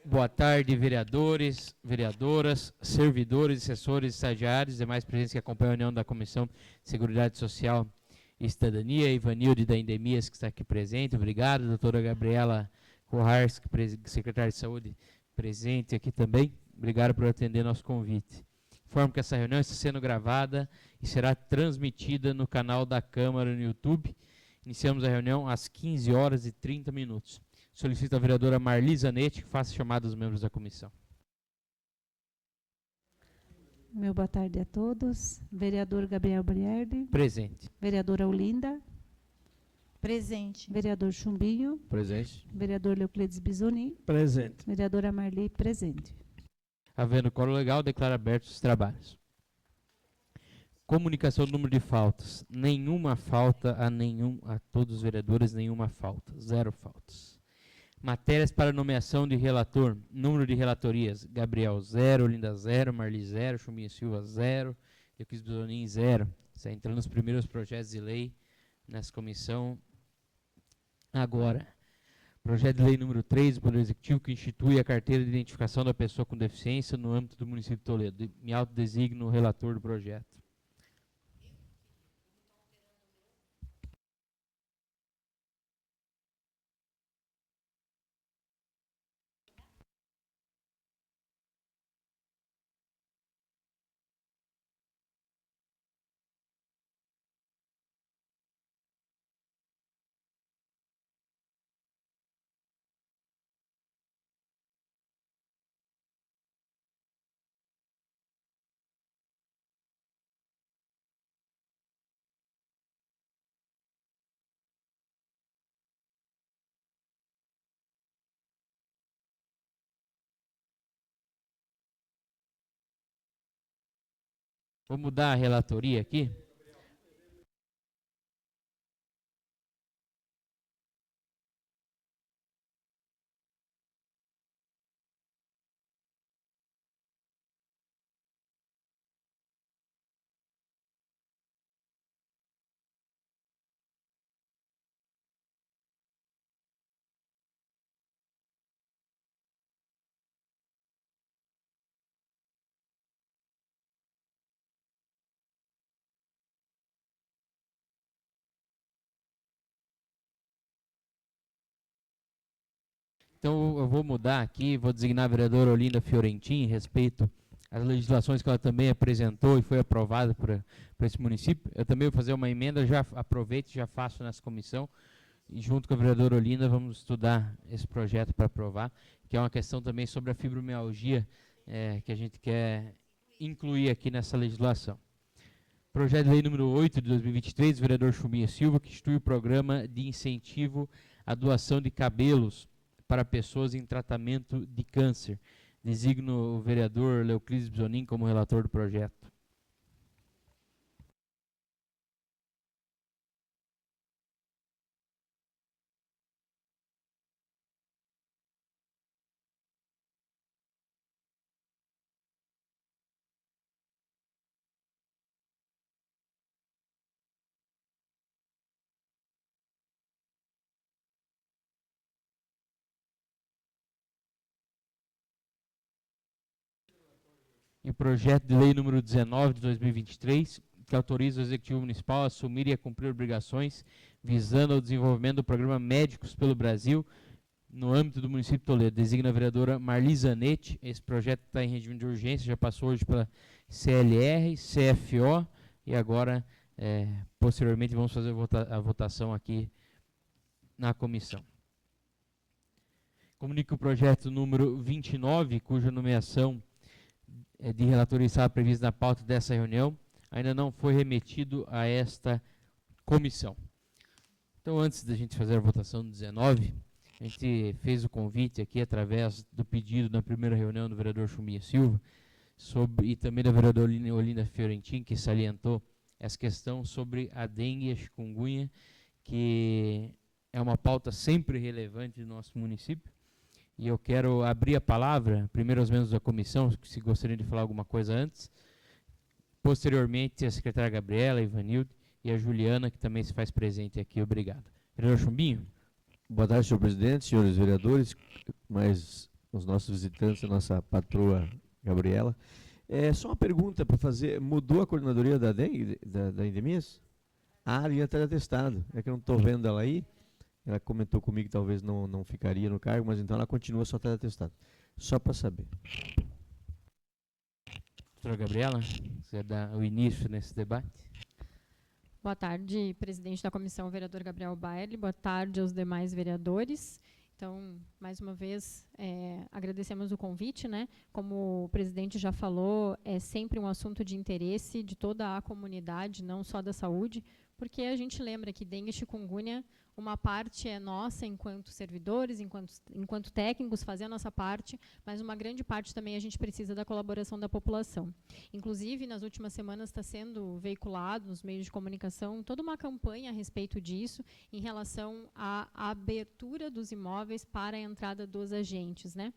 Boa tarde, vereadores, vereadoras, servidores, assessores, estagiários, demais presentes que acompanham a reunião da Comissão de Seguridade Social e Cidadania, Ivanilde da Endemias, que está aqui presente, obrigado, doutora Gabriela Koharski, secretária de Saúde, presente aqui também, obrigado por atender nosso convite. Informo que essa reunião está sendo gravada e será transmitida no canal da Câmara no YouTube. Iniciamos a reunião às 15 horas e 30 minutos. Solicito a vereadora Marli Zanetti que faça chamada dos membros da comissão. Meu boa tarde a todos. Vereador Gabriel Briardi. Presente. Vereadora Olinda. Presente. Vereador Chumbinho. Presente. Vereador Leuclides Bisoni. Presente. Vereadora Marli, presente. Havendo quórum legal, declaro abertos os trabalhos. Comunicação do número de faltas. Nenhuma falta a todos os vereadores, nenhuma falta. 0 faltas. Matérias para nomeação de relator. Número de relatorias. Gabriel 0, Olinda 0, Marli 0, Chumbinho Silva 0, Leuclides Bisoni 0. Está entrando nos primeiros projetos de lei nessa comissão. Agora, projeto de lei número 3 do Poder Executivo, que institui a carteira de identificação da pessoa com deficiência no âmbito do município de Toledo. Me autodesigno o relator do projeto. Vou mudar a relatoria aqui. Então eu vou mudar aqui, vou designar a vereadora Olinda Fiorentin, respeito às legislações que ela também apresentou e foi aprovada por esse município. Eu também vou fazer uma emenda, já aproveito e já faço nessa comissão, e junto com a vereadora Olinda vamos estudar esse projeto para aprovar, que é uma questão também sobre a fibromialgia, que a gente quer incluir aqui nessa legislação. Projeto de lei número 8 de 2023, vereador Chumbinho Silva, que institui o programa de incentivo à doação de cabelos para pessoas em tratamento de câncer. Designo o vereador Leuclides Bisoni como relator do projeto. E o projeto de lei número 19 de 2023, que autoriza o Executivo Municipal a assumir e a cumprir obrigações visando ao desenvolvimento do programa Médicos pelo Brasil no âmbito do município de Toledo. Designa a vereadora Marli Zanetti. Esse projeto está em regime de urgência, já passou hoje pela CLR, CFO e agora, posteriormente, vamos fazer a votação aqui na comissão. Comunico o projeto número 29, cuja nomeação de relatoria estava prevista na pauta dessa reunião, ainda não foi remetido a esta comissão. Então, antes da gente fazer a votação do 19, a gente fez o convite aqui através do pedido na primeira reunião do vereador Chumbinho Silva, e também da vereadora Olinda Fiorentin, que salientou essa questão sobre a dengue e a chikungunya, que é uma pauta sempre relevante do nosso município. E eu quero abrir a palavra, primeiro aos membros da comissão, se gostariam de falar alguma coisa antes. Posteriormente, a secretária Gabriela, a Ivanilde e a Juliana, que também se faz presente aqui. Obrigado. Vereador Chumbinho. Boa tarde, senhor presidente, senhores vereadores. Mais os nossos visitantes, a nossa patroa Gabriela. Só uma pergunta para fazer. Mudou a coordenadoria da dengue, da endemias? A linha está atestado. É que eu não estou vendo ela aí. Ela comentou comigo que talvez não ficaria no cargo, mas então ela continua só está atestado. Só para saber. Doutora Gabriela, você dar o início nesse debate? Boa tarde, presidente da comissão, vereador Gabriel Baerle. Boa tarde aos demais vereadores. Então, mais uma vez, agradecemos o convite, né? Como o presidente já falou, é sempre um assunto de interesse de toda a comunidade, não só da saúde, porque a gente lembra que dengue e chikungunya, uma parte é nossa enquanto servidores, enquanto técnicos, fazer a nossa parte, mas uma grande parte também a gente precisa da colaboração da população. Inclusive, nas últimas semanas está sendo veiculado nos meios de comunicação toda uma campanha a respeito disso, em relação à abertura dos imóveis para a entrada dos agentes, né?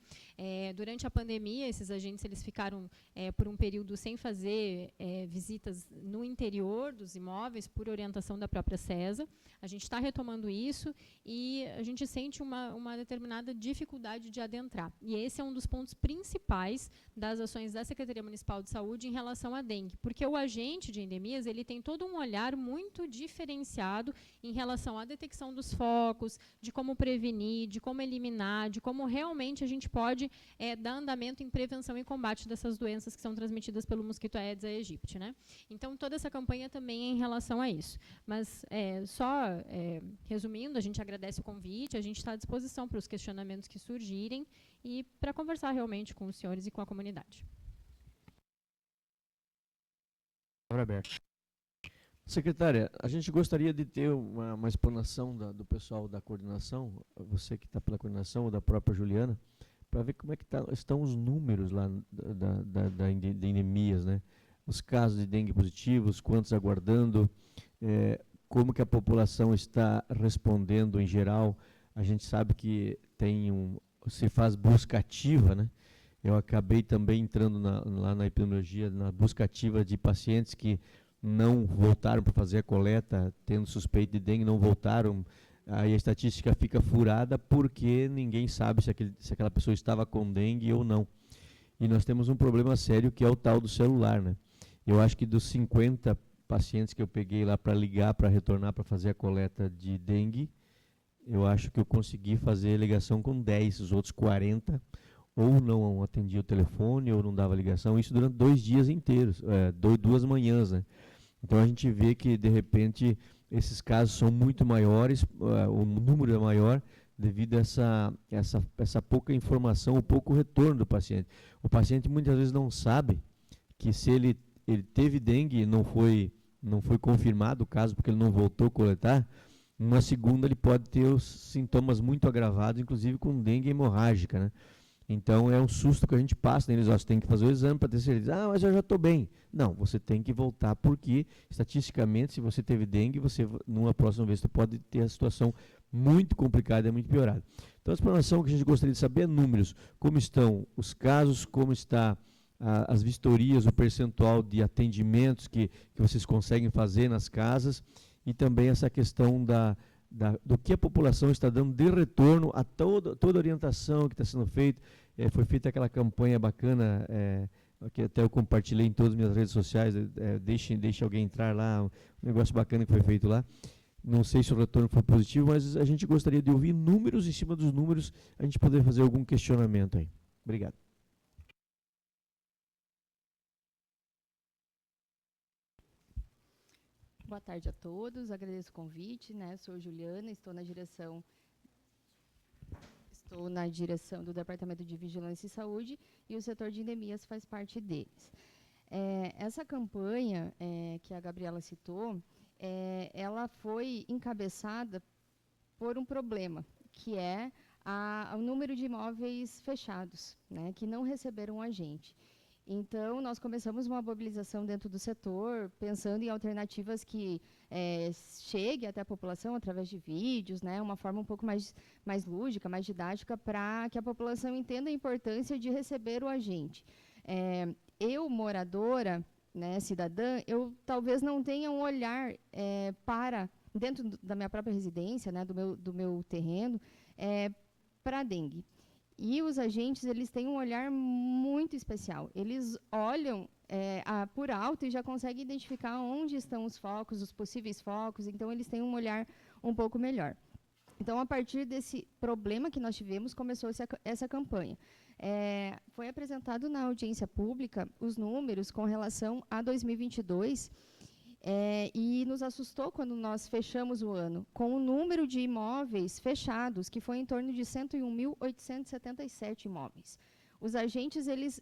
Durante a pandemia, esses agentes eles ficaram por um período sem fazer visitas no interior dos imóveis, por orientação da própria CESA. A gente está retomando isso e a gente sente uma determinada dificuldade de adentrar. E esse é um dos pontos principais das ações da Secretaria Municipal de Saúde em relação à dengue, porque o agente de endemias ele tem todo um olhar muito diferenciado em relação à detecção dos focos, de como prevenir, de como eliminar, de como realmente a gente pode dar andamento em prevenção e combate dessas doenças que são transmitidas pelo mosquito Aedes aegypti, né? Então, toda essa campanha também é em relação a isso. Mas, resumindo, a gente agradece o convite, a gente está à disposição para os questionamentos que surgirem e para conversar realmente com os senhores e com a comunidade. Secretária, a gente gostaria de ter uma explanação do pessoal da coordenação, você que está pela coordenação, ou da própria Juliana, para ver como é que estão os números lá de endemias, né? Os casos de dengue positivos, quantos aguardando, como que a população está respondendo em geral. A gente sabe que se faz busca ativa, né? Eu acabei também entrando lá na epidemiologia, na busca ativa de pacientes que não voltaram para fazer a coleta, tendo suspeito de dengue, não voltaram. Aí a estatística fica furada porque ninguém sabe se aquela pessoa estava com dengue ou não. E nós temos um problema sério que é o tal do celular, né? Eu acho que dos 50 pacientes que eu peguei lá para ligar, para retornar, para fazer a coleta de dengue, eu acho que eu consegui fazer ligação com 10, os outros 40 ou não atendia o telefone ou não dava ligação, isso durante 2 dias inteiros, 2 manhãs, né? Então a gente vê que, de repente, esses casos são muito maiores, o número é maior devido a essa pouca informação, o pouco retorno do paciente. O paciente muitas vezes não sabe que se ele teve dengue e não foi confirmado o caso porque ele não voltou a coletar, uma segunda ele pode ter os sintomas muito agravados, inclusive com dengue hemorrágica, né? Então é um susto que a gente passa neles, você tem que fazer o exame para ter certeza, mas eu já estou bem. Não, você tem que voltar porque, estatisticamente, se você teve dengue, você, numa próxima vez, você pode ter a situação muito complicada e muito piorada. Então a explanação que a gente gostaria de saber é números, como estão os casos, como está as vistorias, o percentual de atendimentos que vocês conseguem fazer nas casas e também essa questão do que a população está dando de retorno a toda a orientação que está sendo feita. Foi feita aquela campanha bacana, que até eu compartilhei em todas as minhas redes sociais, deixe alguém entrar lá, um negócio bacana que foi feito lá. Não sei se o retorno foi positivo, mas a gente gostaria de ouvir números, em cima dos números, a gente poder fazer algum questionamento aí. Obrigado. Boa tarde a todos, agradeço o convite, né? Sou Juliana, estou na direção do Departamento de Vigilância e Saúde e o setor de endemias faz parte deles. Essa campanha que a Gabriela citou, ela foi encabeçada por um problema, que é o número de imóveis fechados, né, que não receberam agente. Então, nós começamos uma mobilização dentro do setor, pensando em alternativas que chegue até a população através de vídeos, né, uma forma um pouco mais lúdica, mais didática, para que a população entenda a importância de receber o agente. Eu, moradora, né, cidadã, eu talvez não tenha um olhar para, dentro da minha própria residência, né, do meu terreno, para a dengue. E os agentes, eles têm um olhar muito especial. Eles olham por alto e já conseguem identificar onde estão os focos, os possíveis focos. Então, eles têm um olhar um pouco melhor. Então, a partir desse problema que nós tivemos, começou essa campanha. Foi apresentado na audiência pública os números com relação a 2022, e nos assustou quando nós fechamos o ano, com o número de imóveis fechados, que foi em torno de 101.877 imóveis. Os agentes, eles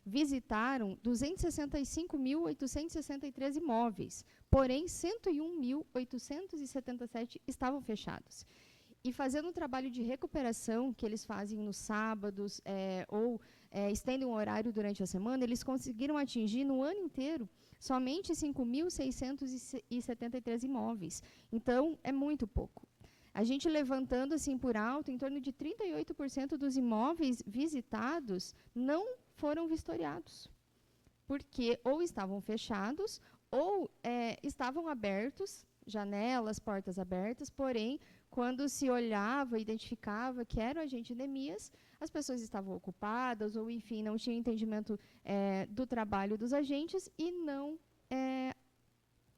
visitaram 265.863 imóveis, porém 101.877 estavam fechados. E fazendo um trabalho de recuperação, que eles fazem nos sábados, ou estendem o horário durante a semana, eles conseguiram atingir no ano inteiro somente 5.673 imóveis. Então, é muito pouco. A gente levantando assim por alto, em torno de 38% dos imóveis visitados não foram vistoriados, porque ou estavam fechados ou estavam abertos, janelas, portas abertas, porém, quando se olhava, identificava que era o agente Neemias, as pessoas estavam ocupadas ou, enfim, não tinham entendimento do trabalho dos agentes e não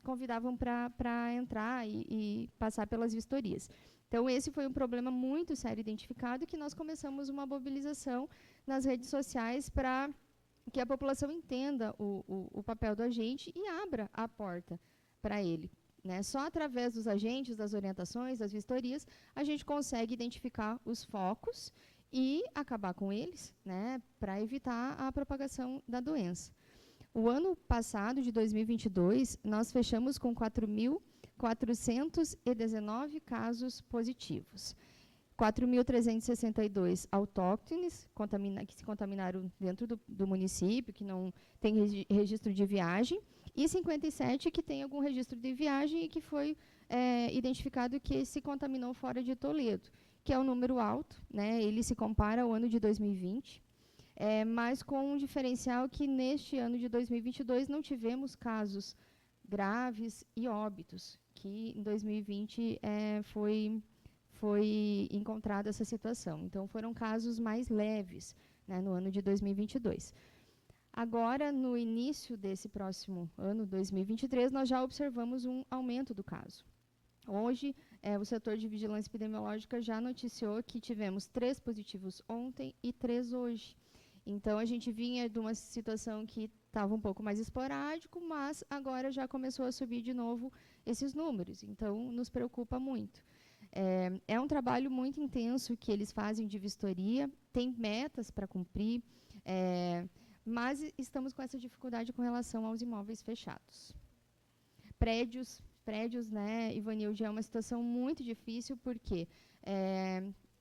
convidavam para entrar e passar pelas vistorias. Então, esse foi um problema muito sério identificado, que nós começamos uma mobilização nas redes sociais para que a população entenda o papel do agente e abra a porta para ele. Né? Só através dos agentes, das orientações, das vistorias, a gente consegue identificar os focos e acabar com eles, né, para evitar a propagação da doença. O ano passado, de 2022, nós fechamos com 4.419 casos positivos. 4.362 autóctones que se contaminaram dentro do município, que não tem registro de viagem, e 57 que tem algum registro de viagem e que foi identificado que se contaminou fora de Toledo, que é um número alto, né? Ele se compara ao ano de 2020, mas com um diferencial que neste ano de 2022 não tivemos casos graves e óbitos, que em 2020 foi encontrada essa situação. Então, foram casos mais leves, né, no ano de 2022. Agora, no início desse próximo ano, 2023, nós já observamos um aumento do caso. Hoje, o setor de vigilância epidemiológica já noticiou que tivemos 3 positivos ontem e 3 hoje. Então, a gente vinha de uma situação que estava um pouco mais esporádico, mas agora já começou a subir de novo esses números. Então, nos preocupa muito. É um trabalho muito intenso que eles fazem de vistoria, tem metas para cumprir, mas estamos com essa dificuldade com relação aos imóveis fechados. Prédios, né, Ivanilde, é uma situação muito difícil, porque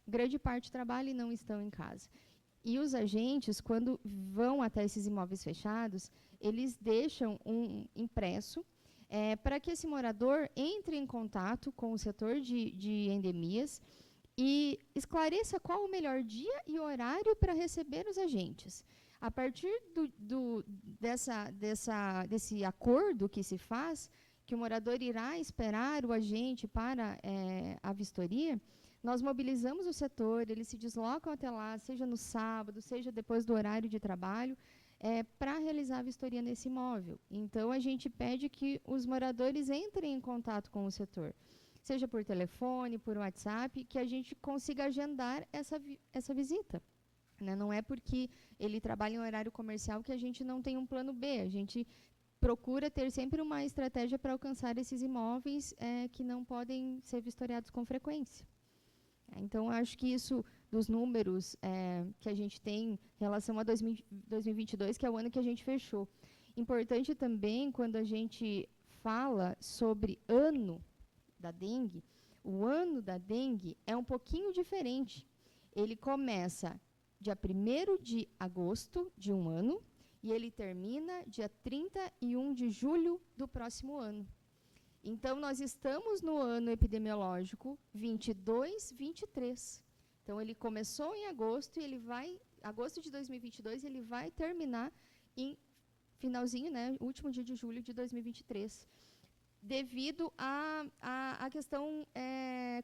grande parte trabalha e não estão em casa. E os agentes, quando vão até esses imóveis fechados, eles deixam um impresso para que esse morador entre em contato com o setor de endemias e esclareça qual o melhor dia e horário para receber os agentes. A partir desse acordo que se faz, que o morador irá esperar o agente para a vistoria, nós mobilizamos o setor, eles se deslocam até lá, seja no sábado, seja depois do horário de trabalho, para realizar a vistoria nesse imóvel. Então, a gente pede que os moradores entrem em contato com o setor, seja por telefone, por WhatsApp, que a gente consiga agendar essa visita. Né? Não é porque ele trabalha em horário comercial que a gente não tem um plano B, a gente procura ter sempre uma estratégia para alcançar esses imóveis que não podem ser vistoriados com frequência. Então, acho que isso, dos números que a gente tem em relação a 2022, que é o ano que a gente fechou. Importante também, quando a gente fala sobre ano da dengue, o ano da dengue é um pouquinho diferente. Ele começa dia 1º de agosto de um ano e ele termina dia 31 de julho do próximo ano. Então, nós estamos no ano epidemiológico 22-23. Então, ele começou em agosto e agosto de 2022, ele vai terminar em finalzinho, né, último dia de julho de 2023, devido à questão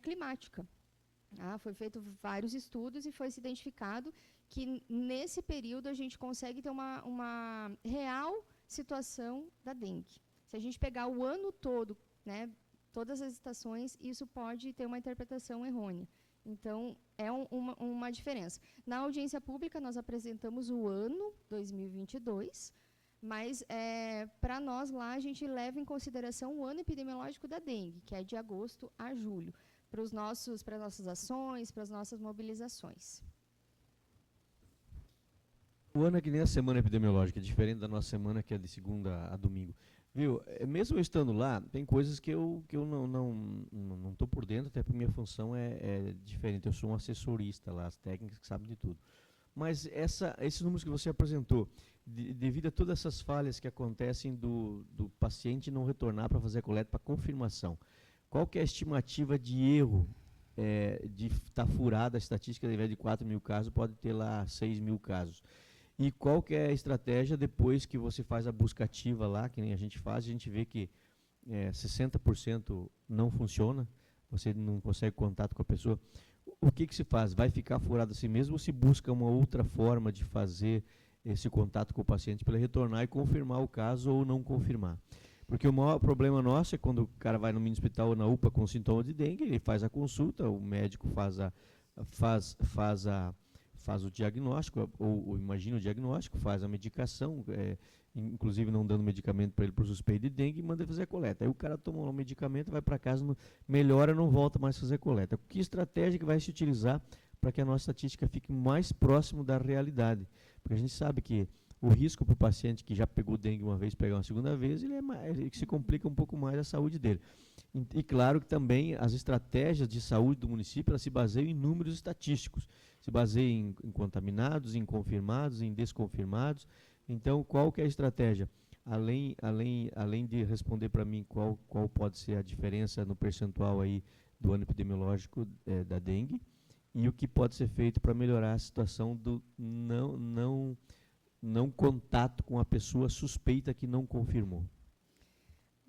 climática. Foi feito vários estudos e foi se identificado que nesse período a gente consegue ter uma real situação da dengue. Se a gente pegar o ano todo, né, todas as estações, isso pode ter uma interpretação errônea. Então, é uma diferença. Na audiência pública, nós apresentamos o ano 2022, mas para nós lá a gente leva em consideração o ano epidemiológico da dengue, que é de agosto a julho, para as nossas ações, para as nossas mobilizações. O ano é que nem a semana epidemiológica, é diferente da nossa semana, que é de segunda a domingo. Viu? Mesmo eu estando lá, tem coisas que eu não estou por dentro, até porque minha função é diferente. Eu sou um assessorista lá, as técnicas que sabem de tudo. Mas esses números que você apresentou, devido a todas essas falhas que acontecem do paciente não retornar para fazer a coleta para confirmação, qual que é a estimativa de erro de estar furada a estatística, ao invés de 4 mil casos, pode ter lá 6 mil casos? E qual que é a estratégia depois que você faz a busca ativa lá, que nem a gente faz, a gente vê que 60% não funciona, você não consegue contato com a pessoa. O que se faz? Vai ficar furado assim mesmo ou se busca uma outra forma de fazer esse contato com o paciente para ele retornar e confirmar o caso ou não confirmar? Porque o maior problema nosso é quando o cara vai no mini hospital ou na UPA com sintoma de dengue, ele faz a consulta, o médico faz o diagnóstico, ou imagina o diagnóstico, faz a medicação, inclusive não dando medicamento para ele por suspeita de dengue, e manda ele fazer a coleta. Aí o cara toma o medicamento, vai para casa, melhora, não volta mais a fazer a coleta. Que estratégia que vai se utilizar para que a nossa estatística fique mais próximo da realidade? Porque a gente sabe que o risco para o paciente que já pegou dengue uma vez pegar uma segunda vez, ele se complica um pouco mais a saúde dele. E claro que também as estratégias de saúde do município elas se baseiam em números estatísticos, se baseiam em contaminados, em confirmados, em desconfirmados. Então, qual que é a estratégia? Além de responder para mim qual pode ser a diferença no percentual aí do ano epidemiológico da dengue, e o que pode ser feito para melhorar a situação do não contato com a pessoa suspeita que não confirmou.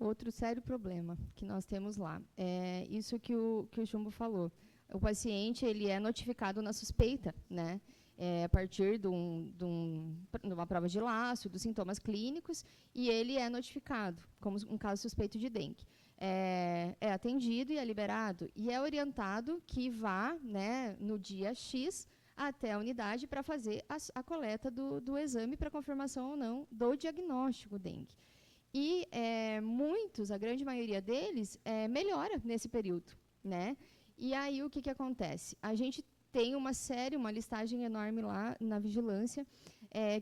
Outro sério problema que nós temos lá é isso que o Chumbo falou. O paciente ele é notificado na suspeita, né? A partir de uma prova de laço, dos sintomas clínicos, e ele é notificado como um caso suspeito de dengue. É atendido e é liberado, e é orientado que vá, né, no dia X até a unidade para fazer a coleta do exame para confirmação ou não do diagnóstico dengue. E muitos, a grande maioria deles, melhora nesse período, né? E aí o que acontece? A gente tem uma listagem enorme lá na vigilância,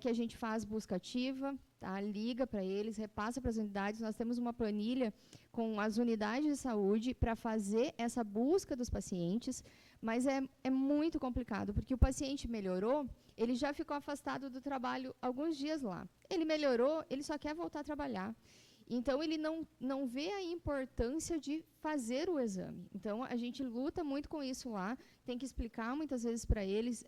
que a gente faz busca ativa, tá? Liga para eles, repassa para as unidades. Nós temos uma planilha com as unidades de saúde para fazer essa busca dos pacientes, mas é muito complicado, porque o paciente melhorou, ele já ficou afastado do trabalho alguns dias lá. Ele melhorou, ele só quer voltar a trabalhar. Então, ele não vê a importância de fazer o exame. Então, a gente luta muito com isso lá, tem que explicar muitas vezes para eles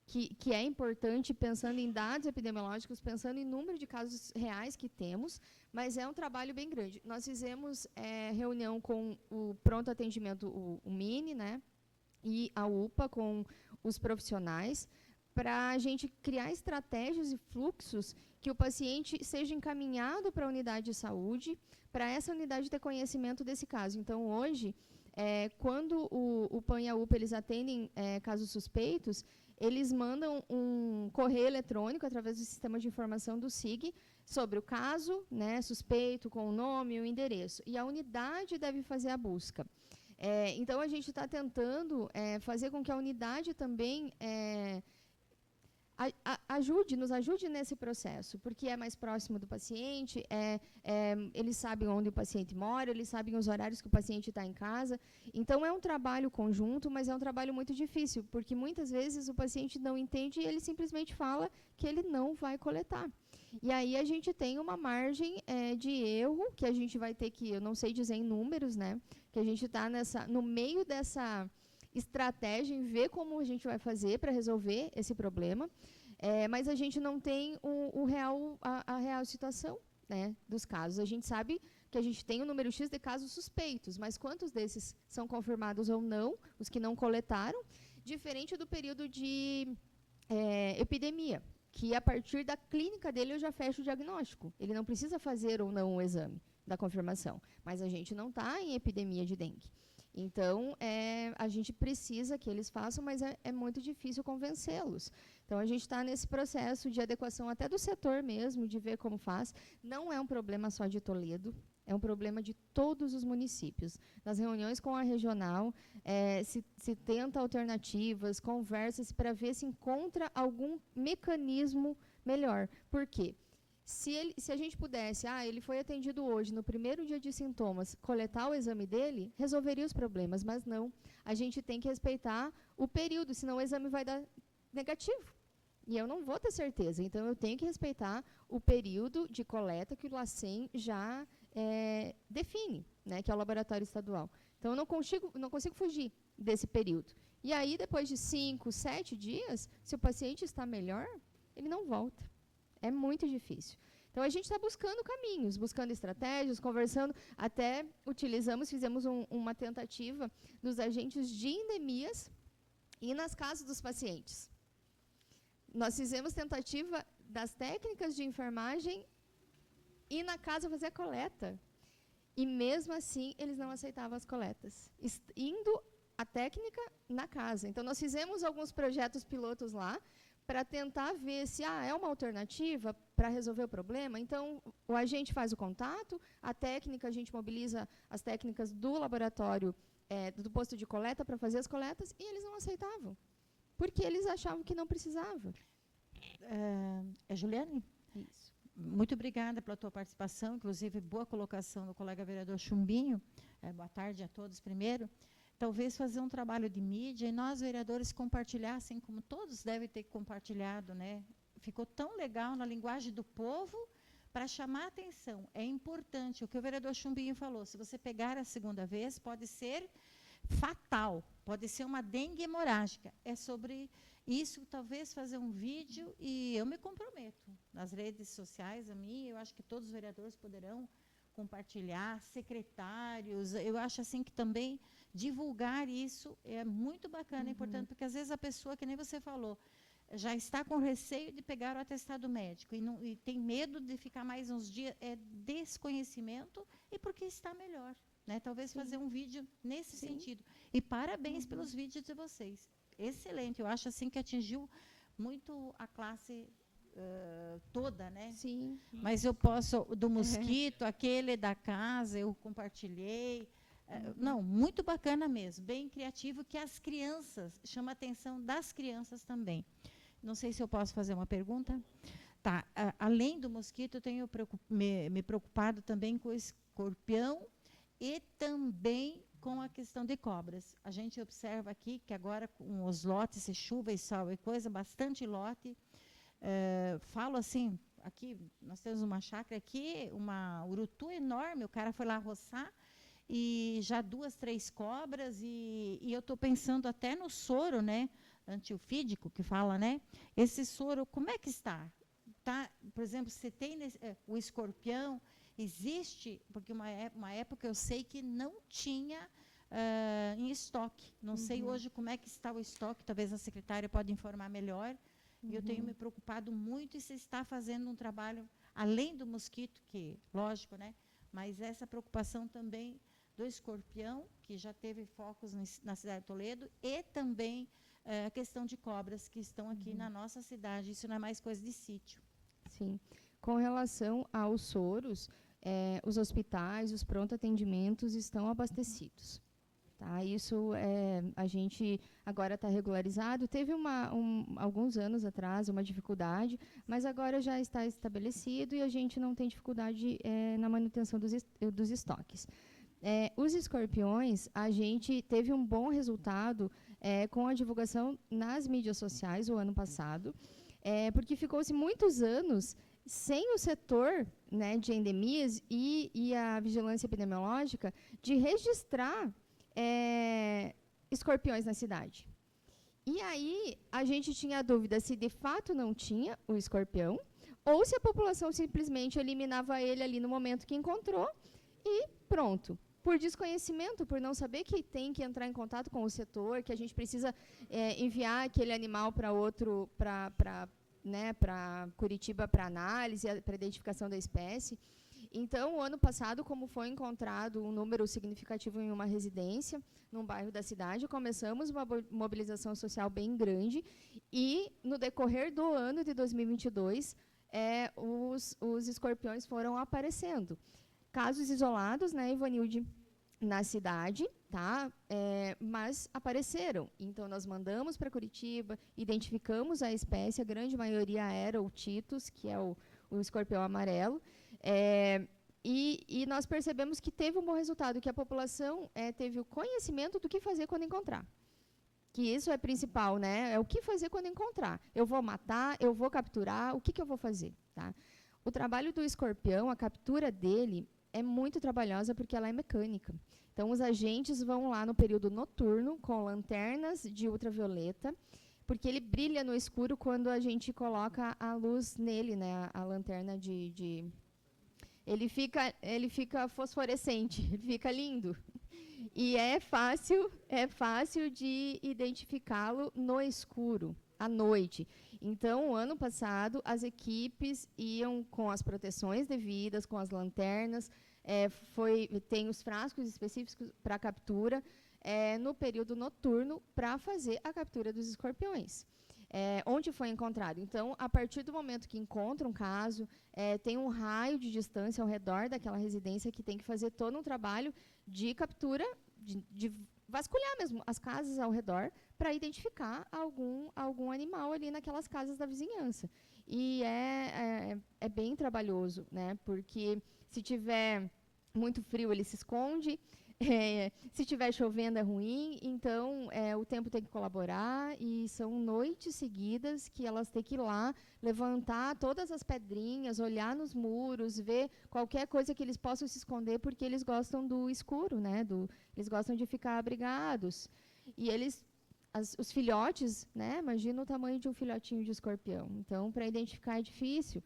que é importante, pensando em dados epidemiológicos, pensando em número de casos reais que temos, mas é um trabalho bem grande. Nós fizemos reunião com o pronto atendimento, o MINI, né, e a UPA, com os profissionais, para a gente criar estratégias e fluxos que o paciente seja encaminhado para a unidade de saúde, para essa unidade ter conhecimento desse caso. Então, hoje, quando o PAN e a UPA eles atendem casos suspeitos, eles mandam um correio eletrônico através do sistema de informação do SIG sobre o caso, né, suspeito, com o nome e o endereço. E a unidade deve fazer a busca. Então, a gente está tentando fazer com que a unidade também nos ajude nesse processo, porque é mais próximo do paciente, eles sabem onde o paciente mora, eles sabem os horários que o paciente está em casa. Então, é um trabalho conjunto, mas é um trabalho muito difícil, porque muitas vezes o paciente não entende e ele simplesmente fala que ele não vai coletar. E aí a gente tem uma margem de erro, que a gente vai ter que, eu não sei dizer em números, né, que a gente está no meio dessa estratégia em ver como a gente vai fazer para resolver esse problema, mas a gente não tem a real situação, né, dos casos. A gente sabe que a gente tem um número X de casos suspeitos, mas quantos desses são confirmados ou não, os que não coletaram, diferente do período de epidemia, que a partir da clínica dele eu já fecho o diagnóstico. Ele não precisa fazer ou não o exame da confirmação, mas a gente não está em epidemia de dengue. Então, a gente precisa que eles façam, mas é muito difícil convencê-los. Então, a gente está nesse processo de adequação até do setor mesmo, de ver como faz. Não é um problema só de Toledo, é um problema de todos os municípios. Nas reuniões com a regional, se tenta alternativas, conversa-se para ver se encontra algum mecanismo melhor. Por quê? Se a gente pudesse, ele foi atendido hoje, no primeiro dia de sintomas, coletar o exame dele, resolveria os problemas, mas não. A gente tem que respeitar o período, senão o exame vai dar negativo. E eu não vou ter certeza. Então, eu tenho que respeitar o período de coleta que o LACEN já define, né, que é o laboratório estadual. Então, eu não consigo fugir desse período. E aí, depois de 5, 7 dias, se o paciente está melhor, ele não volta. É muito difícil. Então, a gente está buscando caminhos, buscando estratégias, conversando, até fizemos uma tentativa dos agentes de endemias e nas casas dos pacientes. Nós fizemos tentativa das técnicas de enfermagem e na casa fazer a coleta. E, mesmo assim, eles não aceitavam as coletas, indo a técnica na casa. Então, nós fizemos alguns projetos pilotos lá, para tentar ver se é uma alternativa para resolver o problema. Então, o agente faz o contato, a técnica, a gente mobiliza as técnicas do laboratório, do posto de coleta, para fazer as coletas, e eles não aceitavam, porque eles achavam que não precisava. Juliane? Isso. Muito obrigada pela tua participação, inclusive boa colocação do colega vereador Chumbinho. Boa tarde a todos primeiro. Talvez fazer um trabalho de mídia e nós, vereadores, compartilhassem, como todos devem ter compartilhado, né? Ficou tão legal na linguagem do povo para chamar a atenção. É importante, o que o vereador Chumbinho falou, se você pegar a segunda vez, pode ser fatal, pode ser uma dengue hemorrágica. É sobre isso, talvez fazer um vídeo, e eu me comprometo nas redes sociais, eu acho que todos os vereadores poderão compartilhar, secretários, eu acho assim que também divulgar isso é muito bacana, importante, porque às vezes a pessoa, que nem você falou, já está com receio de pegar o atestado médico e tem medo de ficar mais uns dias, desconhecimento e porque está melhor, né? Talvez fazer um vídeo nesse sentido. E parabéns pelos vídeos de vocês. Excelente, eu acho assim que atingiu muito a classe toda, né? Sim. Mas eu posso, do mosquito, aquele da casa, eu compartilhei. Não, muito bacana mesmo, bem criativo, que as crianças, chama a atenção das crianças também. Não sei se eu posso fazer uma pergunta. Tá, além do mosquito, eu tenho me preocupado também com o escorpião e também com a questão de cobras. A gente observa aqui que agora com os lotes, se chuva e sol e coisa, bastante lote. Falo assim, aqui nós temos uma chácara aqui, uma urutu enorme, o cara foi lá roçar e já 2, 3 cobras e eu estou pensando até no soro, né, antiofídico que fala, né? Esse soro, como é que está? Tá, por exemplo, se tem o escorpião, existe, porque uma época eu sei que não tinha em estoque. Não sei hoje como é que está o estoque, talvez a secretária pode informar melhor. E eu tenho me preocupado muito, e se está fazendo um trabalho, além do mosquito, que, lógico, né? Mas essa preocupação também do escorpião, que já teve focos na cidade de Toledo, e também a questão de cobras, que estão aqui na nossa cidade. Isso não é mais coisa de sítio. Sim. Com relação aos soros, os hospitais, os pronto-atendimentos estão abastecidos. Tá? Isso a gente agora está regularizado. Teve alguns anos atrás uma dificuldade, mas agora já está estabelecido e a gente não tem dificuldade na manutenção dos estoques. Os escorpiões, a gente teve um bom resultado com a divulgação nas mídias sociais o ano passado, porque ficou-se muitos anos sem o setor, né, de endemias e a vigilância epidemiológica de registrar escorpiões na cidade. E aí a gente tinha a dúvida se de fato não tinha o escorpião ou se a população simplesmente eliminava ele ali no momento que encontrou e pronto. Por desconhecimento, por não saber que tem que entrar em contato com o setor, que a gente precisa enviar aquele animal para outro, para Curitiba para análise, para identificação da espécie. Então, o ano passado, como foi encontrado um número significativo em uma residência, num bairro da cidade, começamos uma mobilização social bem grande e, no decorrer do ano de 2022, os escorpiões foram aparecendo. Casos isolados, né, Ivanilde, na cidade, tá? Mas apareceram. Então, nós mandamos para Curitiba, identificamos a espécie, a grande maioria era o Titus, que é o escorpião amarelo, e nós percebemos que teve um bom resultado, que a população teve o conhecimento do que fazer quando encontrar. Que isso é principal, né? É o que fazer quando encontrar. Eu vou matar, eu vou capturar, o que eu vou fazer, tá? O trabalho do escorpião, a captura dele, é muito trabalhosa porque ela é mecânica. Então, os agentes vão lá no período noturno com lanternas de ultravioleta, porque ele brilha no escuro quando a gente coloca a luz nele, né? A lanterna Ele fica fosforescente, ele fica lindo. E é fácil de identificá-lo no escuro, à noite. Então, o ano passado, as equipes iam com as proteções devidas, com as lanternas, tem os frascos específicos para captura, no período noturno, para fazer a captura dos escorpiões. Onde foi encontrado? Então, a partir do momento que encontra um caso, tem um raio de distância ao redor daquela residência que tem que fazer todo um trabalho de captura, de vasculhar mesmo as casas ao redor para identificar algum animal ali naquelas casas da vizinhança. E é bem trabalhoso, né? Porque se tiver muito frio, ele se esconde. Se estiver chovendo é ruim, então o tempo tem que colaborar e são noites seguidas que elas têm que ir lá, levantar todas as pedrinhas, olhar nos muros, ver qualquer coisa que eles possam se esconder, porque eles gostam do escuro, né? Eles gostam de ficar abrigados. E os filhotes, né? Imagina o tamanho de um filhotinho de escorpião. Então, para identificar é difícil.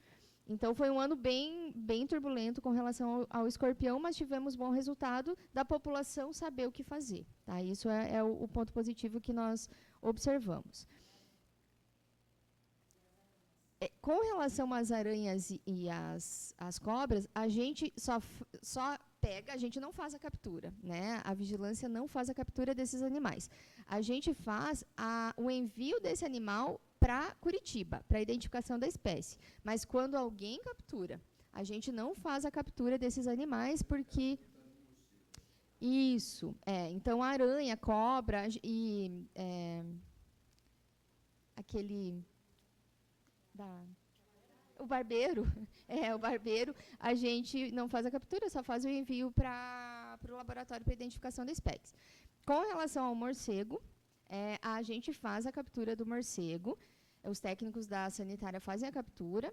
Então, foi um ano bem turbulento com relação ao escorpião, mas tivemos bom resultado da população saber o que fazer. Tá? Isso é o ponto positivo que nós observamos. Com relação às aranhas e às cobras, a gente só pega, a gente não faz a captura, né? A vigilância não faz a captura desses animais. A gente faz o envio desse animal para Curitiba, para a identificação da espécie. Mas quando alguém captura, a gente não faz a captura desses animais porque... Isso. Então, a aranha, cobra e aquele... O barbeiro, a gente não faz a captura, só faz o envio para o laboratório para identificação da espécie. Com relação ao morcego, a gente faz a captura do morcego, os técnicos da sanitária fazem a captura,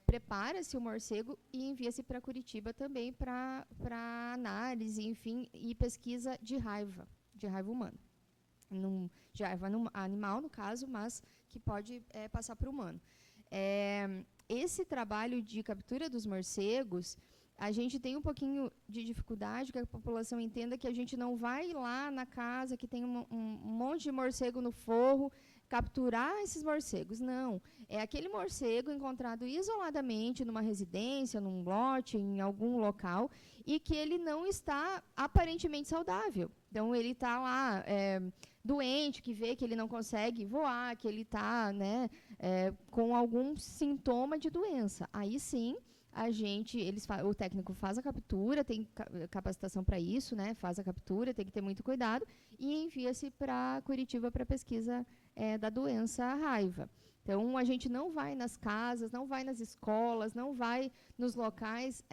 prepara-se o morcego e envia-se para Curitiba também para análise, enfim, e pesquisa de raiva humana. De raiva animal, no caso, mas que pode passar para o humano. Esse trabalho de captura dos morcegos, a gente tem um pouquinho de dificuldade, que a população entenda que a gente não vai lá na casa que tem um monte de morcego no forro, capturar esses morcegos. Não. É aquele morcego encontrado isoladamente numa residência, num lote, em algum local, e que ele não está aparentemente saudável. Então, ele está lá doente, que vê que ele não consegue voar, que ele está com algum sintoma de doença. Aí, sim, o técnico faz a captura, tem capacitação para isso, né? Faz a captura, tem que ter muito cuidado, e envia-se para Curitiba para pesquisa da doença raiva. Então, a gente não vai nas casas, não vai nas escolas, não vai nos locais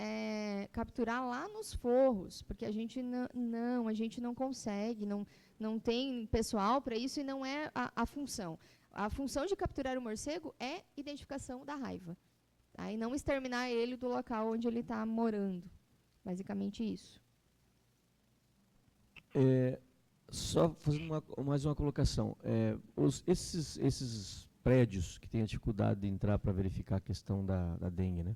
capturar lá nos forros, porque a gente não consegue, não tem pessoal para isso e não é a função. A função de capturar o morcego é identificação da raiva. Tá? E não exterminar ele do local onde ele está morando. Basicamente isso. Só fazendo mais uma colocação. Esses prédios que têm a dificuldade de entrar para verificar a questão da dengue, né?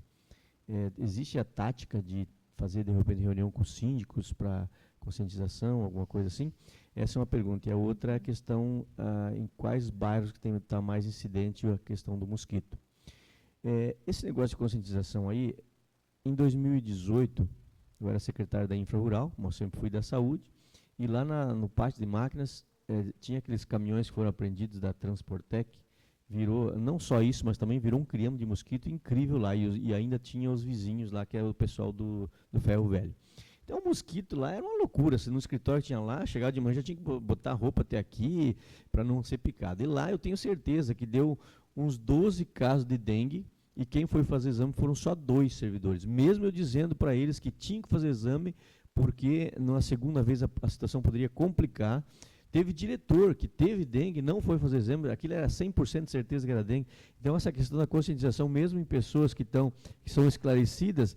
Existe a tática de fazer, de repente, reunião com os síndicos para conscientização, alguma coisa assim? Essa é uma pergunta. E a outra é a questão em quais bairros que está mais incidente a questão do mosquito. Esse negócio de conscientização aí, em 2018, eu era secretário da Infra Rural, como eu sempre fui da saúde, e lá no pátio de máquinas tinha aqueles caminhões que foram apreendidos da Transportec, virou, não só isso, mas também virou um criame de mosquito incrível lá, e ainda tinha os vizinhos lá, que era o pessoal do Ferro Velho. Então o mosquito lá era uma loucura, se no escritório tinha lá, chegava de manhã já tinha que botar a roupa até aqui para não ser picado. E lá eu tenho certeza que deu uns 12 casos de dengue, e quem foi fazer exame foram só 2 servidores. Mesmo eu dizendo para eles que tinham que fazer exame, porque na segunda vez a situação poderia complicar. Teve diretor que teve dengue, não foi fazer exame, aquilo era 100% de certeza que era dengue. Então essa questão da conscientização, mesmo em pessoas que são esclarecidas,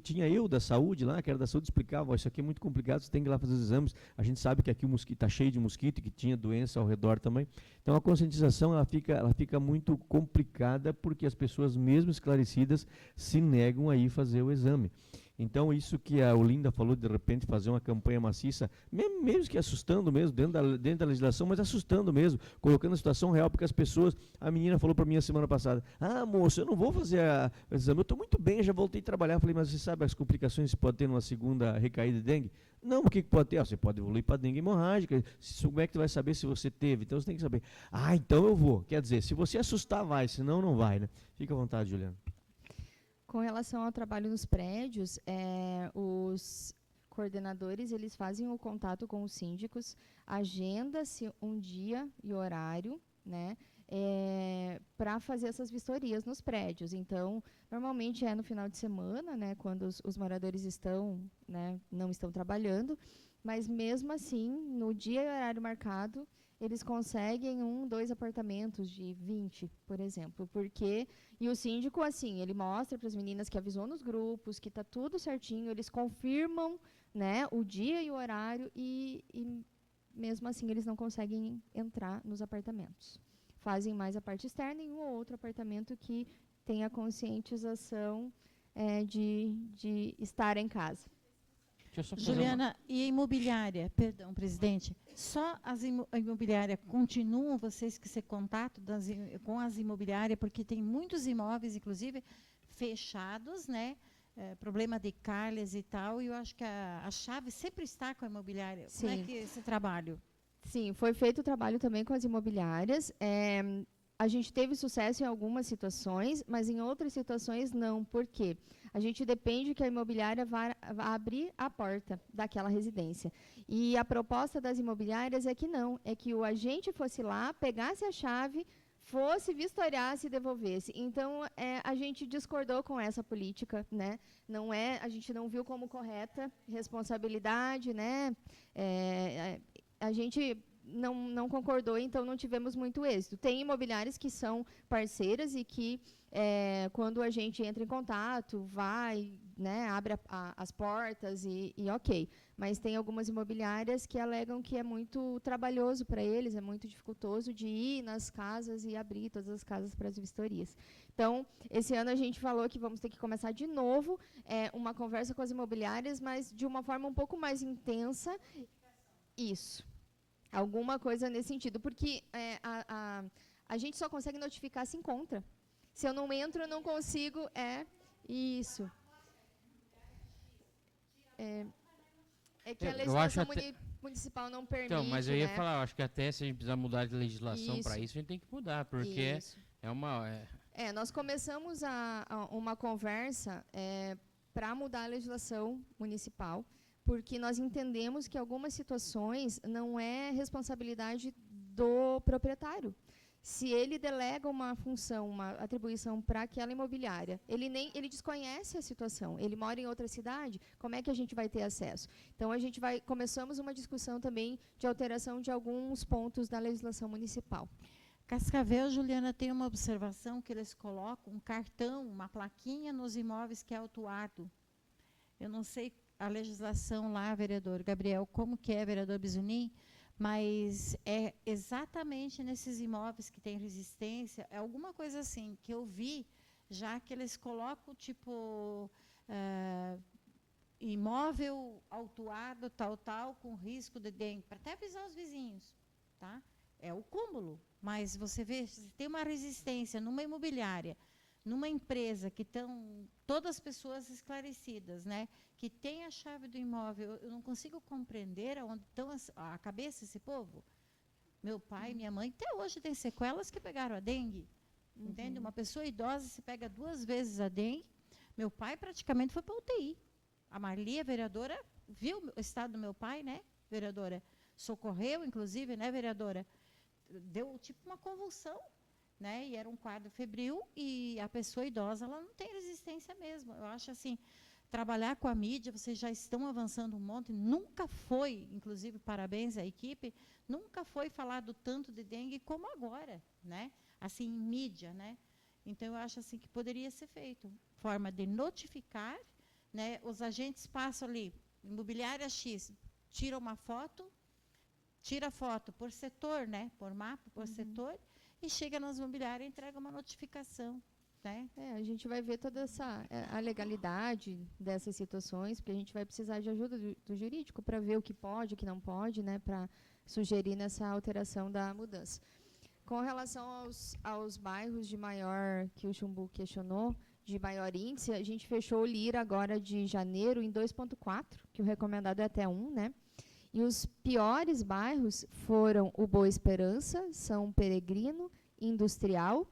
tinha eu da saúde lá, que era da saúde, explicava, isso aqui é muito complicado, você tem que ir lá fazer os exames, a gente sabe que aqui o mosquito está cheio de mosquito, que tinha doença ao redor também. Então a conscientização ela fica muito complicada, porque as pessoas mesmo esclarecidas se negam a ir fazer o exame. Então, isso que a Olinda falou, de repente, fazer uma campanha maciça, mesmo que assustando mesmo, dentro da legislação, mas assustando mesmo, colocando a situação real, porque as pessoas, a menina falou para mim a semana passada, moço, eu não vou fazer o exame, eu estou muito bem, já voltei a trabalhar. Eu falei, mas você sabe as complicações que pode ter numa segunda recaída de dengue? Não, o que pode ter? Você pode evoluir para dengue hemorrágica, como é que tu vai saber se você teve? Então, você tem que saber. Então eu vou. Quer dizer, se você assustar, vai, senão não vai, né? Fica à vontade, Juliana. Com relação ao trabalho nos prédios, os coordenadores eles fazem o contato com os síndicos, agenda-se um dia e horário, né, para fazer essas vistorias nos prédios. Então, normalmente é no final de semana, né, quando os moradores estão, né, não estão trabalhando, mas mesmo assim, no dia e horário marcado, eles conseguem 2 apartamentos de 20, por exemplo, e o síndico, assim, ele mostra para as meninas que avisou nos grupos, que está tudo certinho, eles confirmam, né, o dia e o horário, e mesmo assim eles não conseguem entrar nos apartamentos. Fazem mais a parte externa e um ou outro apartamento que tem a conscientização de estar em casa. Juliana, e a imobiliária, perdão, presidente, só a imobiliária continuam, vocês que se contato com as imobiliárias, porque tem muitos imóveis, inclusive, fechados, né? Problema de calhas e tal, e eu acho que a chave sempre está com a imobiliária. Sim. Como é que é esse trabalho? Sim, foi feito o trabalho também com as imobiliárias. A gente teve sucesso em algumas situações, mas em outras situações não. Por quê? A gente depende que a imobiliária vá abrir a porta daquela residência. E a proposta das imobiliárias é que não, é que o agente fosse lá, pegasse a chave, fosse, vistoriasse e devolvesse. Então, a gente discordou com essa política, né? A gente não viu como correta responsabilidade, né? A gente não concordou, então não tivemos muito êxito. Tem imobiliárias que são parceiras e que, quando a gente entra em contato, vai, né, abre as portas e ok. Mas tem algumas imobiliárias que alegam que é muito trabalhoso para eles, é muito dificultoso de ir nas casas e abrir todas as casas para as vistorias. Então, esse ano a gente falou que vamos ter que começar de novo uma conversa com as imobiliárias, mas de uma forma um pouco mais intensa. Isso. Alguma coisa nesse sentido, porque a gente só consegue notificar se encontra. Se eu não entro, eu não consigo. Isso. Que a legislação municipal não permite. Então, mas eu ia falar, eu acho que até se a gente precisar mudar de legislação para isso, a gente tem que mudar, porque nós começamos uma conversa para mudar a legislação municipal, porque nós entendemos que algumas situações não é responsabilidade do proprietário. Se ele delega uma função, uma atribuição para aquela imobiliária, ele desconhece a situação, ele mora em outra cidade, como é que a gente vai ter acesso? Então, começamos uma discussão também de alteração de alguns pontos da legislação municipal. Cascavel, Juliana, tem uma observação que eles colocam um cartão, uma plaquinha nos imóveis que é autuado. Eu não sei a legislação lá, vereador Gabriel, como que é, vereador Bizunim, mas é exatamente nesses imóveis que tem resistência, é alguma coisa assim, que eu vi, já que eles colocam, tipo, imóvel autuado, tal, com risco de dengue, para até avisar os vizinhos, tá? É o cúmulo. Mas você vê, se tem uma resistência numa imobiliária, numa empresa que estão todas as pessoas esclarecidas, né? Que tem a chave do imóvel, eu não consigo compreender aonde estão a cabeça esse povo. Meu pai e minha mãe até hoje têm sequelas que pegaram a dengue. Entende? Uma pessoa idosa se pega 2 vezes a dengue. Meu pai praticamente foi para UTI. A Marli, a vereadora, viu o estado do meu pai, né, vereadora? Socorreu, inclusive, né, vereadora? Deu tipo uma convulsão, né? E era um quadro febril e a pessoa idosa, ela não tem resistência mesmo. Eu acho assim, trabalhar com a mídia, vocês já estão avançando um monte, nunca foi, inclusive, parabéns à equipe, nunca foi falado tanto de dengue como agora, né? Assim, em mídia, né? Então, eu acho assim que poderia ser feito. Forma de notificar, né? Os agentes passam ali, imobiliária X, tira uma foto, tira a foto por setor, né? Por mapa, por setor, e chega nas imobiliárias e entrega uma notificação, né? A gente vai ver toda a legalidade dessas situações, porque a gente vai precisar de ajuda do jurídico para ver o que pode, o que não pode, né? Para sugerir nessa alteração da mudança. Com relação aos bairros de maior, que o Chumbu questionou, de maior índice, a gente fechou o LIR agora de janeiro em 2,4, que o recomendado é até 1, né? E os piores bairros foram o Boa Esperança, São Peregrino, Industrial,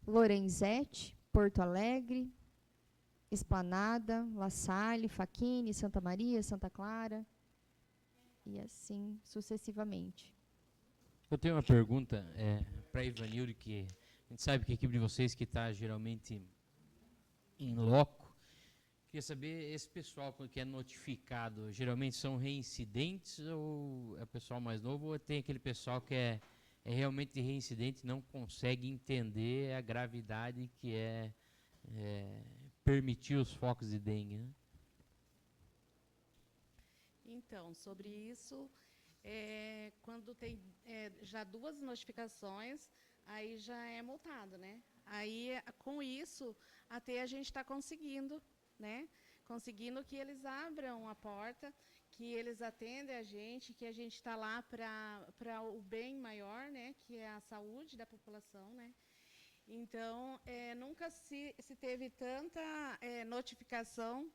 Lorenzetti, Porto Alegre, Esplanada, La Salle, Facchini, Santa Maria, Santa Clara, e assim sucessivamente. Eu tenho uma pergunta para a Ivanildo, que a gente sabe que a equipe de vocês que está geralmente em loco, queria saber, esse pessoal que é notificado, geralmente são reincidentes ou é pessoal mais novo, ou tem aquele pessoal que é realmente reincidente, não consegue entender a gravidade que é permitir os focos de dengue, né? Então, sobre isso, quando tem já 2 notificações, aí já é multado, né? Aí, com isso, até a gente está conseguindo, né? Conseguindo que eles abram a porta, que eles atendem a gente, que a gente está lá para o bem maior, né? Que é a saúde da população, né? Então, nunca se teve tanta notificação,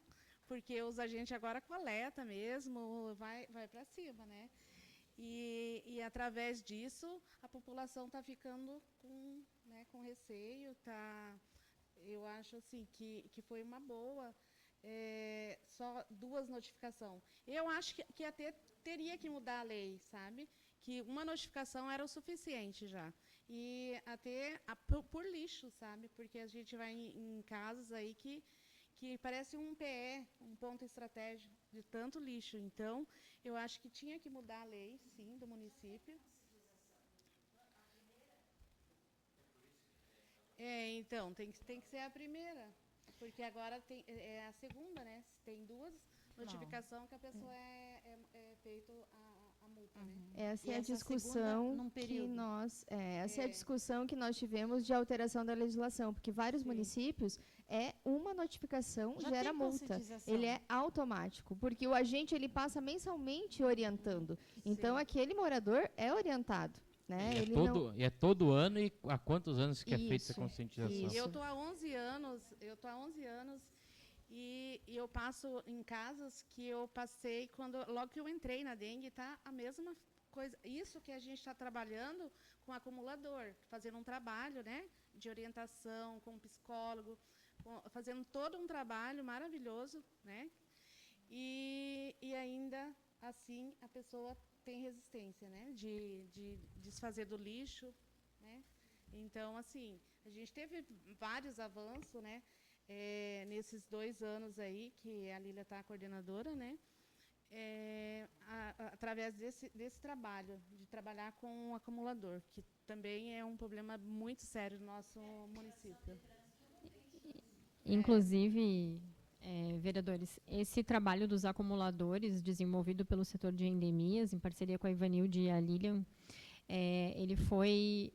porque os agentes agora coletam mesmo, vai para cima, né? E através disso, a população está ficando com receio, eu acho assim que foi uma boa, só 2 notificações. Eu acho que até teria que mudar a lei, sabe? Que uma notificação era o suficiente já. E até por lixo, sabe? Porque a gente vai em casas aí que parece um PE, um ponto estratégico de tanto lixo. Então, eu acho que tinha que mudar a lei, sim, do município. Então, tem que ser a primeira, porque agora é a segunda, né? Tem 2 notificações que a pessoa é feito a multa, né? Essa é a discussão essa é a discussão que nós tivemos de alteração da legislação, porque vários municípios uma notificação Já gera tem multa. conscientização. Ele é automático, porque o agente ele passa mensalmente orientando. Então aquele morador é orientado, né? E é todo ano, e há quantos anos que é feita essa conscientização? Isso. Eu estou há 11 anos, e eu passo em casas que eu passei logo que eu entrei na dengue, tá a mesma coisa. Isso que a gente está trabalhando com acumulador, fazendo um trabalho, né, de orientação com psicólogo, fazendo todo um trabalho maravilhoso, né? E ainda assim a pessoa tem resistência, né, de desfazer do lixo, né? Então, assim, a gente teve vários avanços, né? Nesses 2 anos aí que a Lília está coordenadora, né? Através desse trabalho, de trabalhar com o acumulador, que também é um problema muito sério no nosso município. Inclusive, vereadores, esse trabalho dos acumuladores, desenvolvido pelo setor de endemias, em parceria com a Ivanilde e a Lilian, ele foi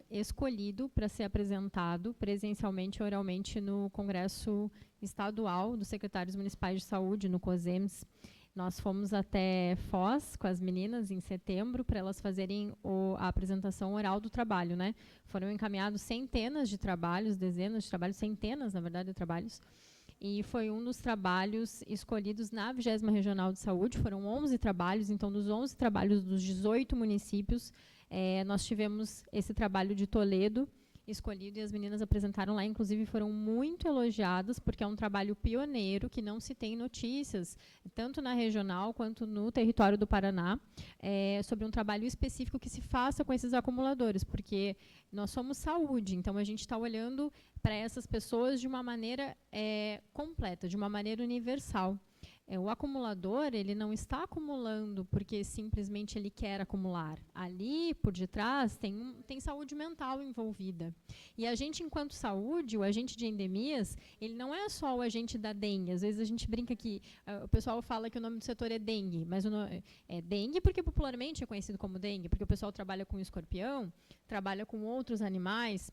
escolhido para ser apresentado presencialmente e oralmente no Congresso Estadual dos Secretários Municipais de Saúde, no COSEMS. Nós fomos até Foz com as meninas em setembro para elas fazerem a apresentação oral do trabalho, né? Foram encaminhados centenas de trabalhos, dezenas de trabalhos, centenas, na verdade, de trabalhos. E foi um dos trabalhos escolhidos na 20ª Regional de Saúde. Foram 11 trabalhos, então, dos 11 trabalhos dos 18 municípios, nós tivemos esse trabalho de Toledo escolhido e as meninas apresentaram lá, inclusive foram muito elogiadas, porque é um trabalho pioneiro que não se tem notícias, tanto na regional quanto no território do Paraná, sobre um trabalho específico que se faça com esses acumuladores, porque nós somos saúde, então a gente está olhando para essas pessoas de uma maneira completa, de uma maneira universal. O acumulador, ele não está acumulando porque simplesmente ele quer acumular. Ali, por detrás, tem saúde mental envolvida. E a gente, enquanto saúde, o agente de endemias, ele não é só o agente da dengue. Às vezes a gente brinca que o pessoal fala que o nome do setor é dengue, mas é dengue porque popularmente é conhecido como dengue, porque o pessoal trabalha com escorpião, trabalha com outros animais,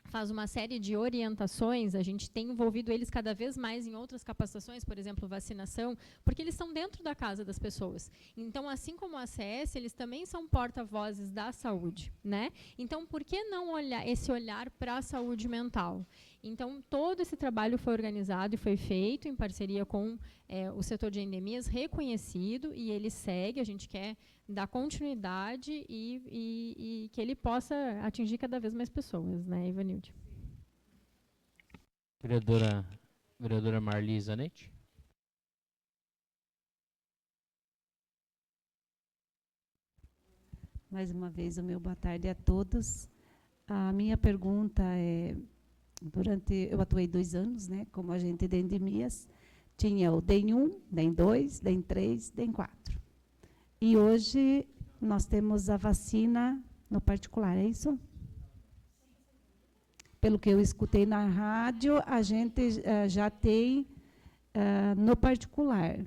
faz uma série de orientações, a gente tem envolvido eles cada vez mais em outras capacitações, por exemplo, vacinação, porque eles estão dentro da casa das pessoas. Então, assim como a ACS, eles também são porta-vozes da saúde, né? Então, por que não olhar esse olhar para a saúde mental? Então, todo esse trabalho foi organizado e foi feito em parceria com o setor de endemias, reconhecido, e ele segue, a gente quer dar continuidade e que ele possa atingir cada vez mais pessoas, né, Ivanilde? Vereadora Marli Zanetti. Mais uma vez, o meu boa tarde a todos. A minha pergunta é, eu atuei 2 anos, né, como agente de endemias, tinha o DEM 1, DEM 2, DEM 3, DEM 4. E hoje nós temos a vacina no particular, é isso? Pelo que eu escutei na rádio, a gente já tem no particular.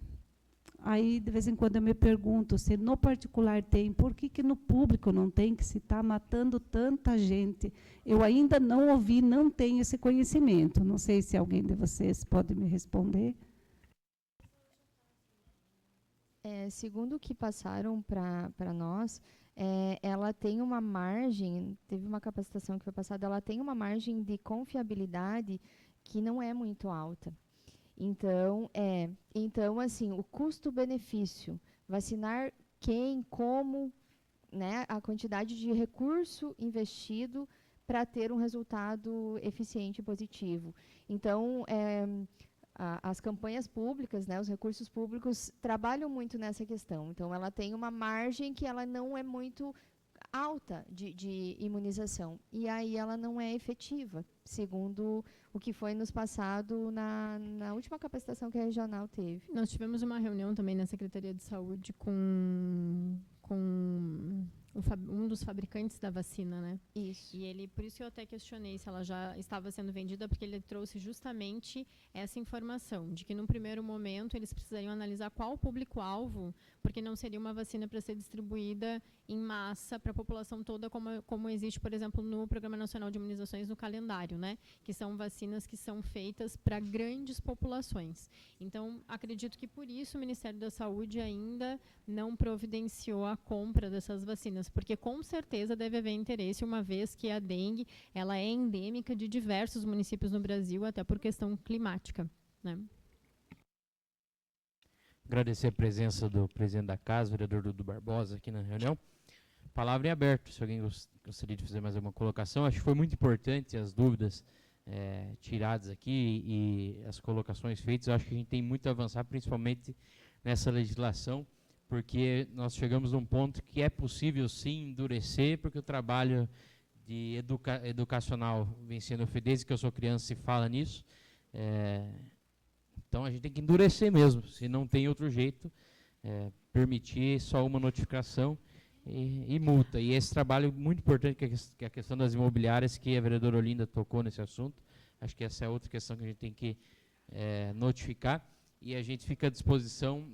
Aí, de vez em quando, eu me pergunto, se no particular tem, por que no público não tem, que se está matando tanta gente? Eu ainda não ouvi, não tenho esse conhecimento. Não sei se alguém de vocês pode me responder. Segundo o que passaram para nós, ela tem uma margem, teve uma capacitação que foi passada, ela tem uma margem de confiabilidade que não é muito alta. Então, assim, o custo-benefício, vacinar quem, como, né, a quantidade de recurso investido para ter um resultado eficiente e positivo. Então, as campanhas públicas, né, os recursos públicos trabalham muito nessa questão. Então, ela tem uma margem que ela não é muito alta de imunização. E aí ela não é efetiva, segundo o que foi nos passado na última capacitação que a regional teve. Nós tivemos uma reunião também na Secretaria de Saúde com um dos fabricantes da vacina, né? Isso. E por isso eu até questionei se ela já estava sendo vendida, porque ele trouxe justamente essa informação, de que num primeiro momento eles precisariam analisar qual o público-alvo, porque não seria uma vacina para ser distribuída em massa para a população toda, como existe, por exemplo, no Programa Nacional de Imunizações, no calendário, né? Que são vacinas que são feitas para grandes populações. Então, acredito que por isso o Ministério da Saúde ainda não providenciou a compra dessas vacinas, porque com certeza deve haver interesse, uma vez que a dengue ela é endêmica de diversos municípios no Brasil, até por questão climática, né? Agradecer a presença do presidente da casa, vereador Dudu Barbosa, aqui na reunião. Palavra em aberto, se alguém gostaria de fazer mais alguma colocação. Acho que foi muito importante as dúvidas tiradas aqui e as colocações feitas. Eu acho que a gente tem muito a avançar, principalmente nessa legislação, porque nós chegamos num ponto que é possível, sim, endurecer, porque o trabalho de educacional vem sendo feito desde que eu sou criança, se fala nisso. Então, a gente tem que endurecer mesmo, se não tem outro jeito, permitir só uma notificação e multa. E esse trabalho muito importante, que é a questão das imobiliárias, que a vereadora Olinda tocou nesse assunto. Acho que essa é outra questão que a gente tem que notificar. E a gente fica à disposição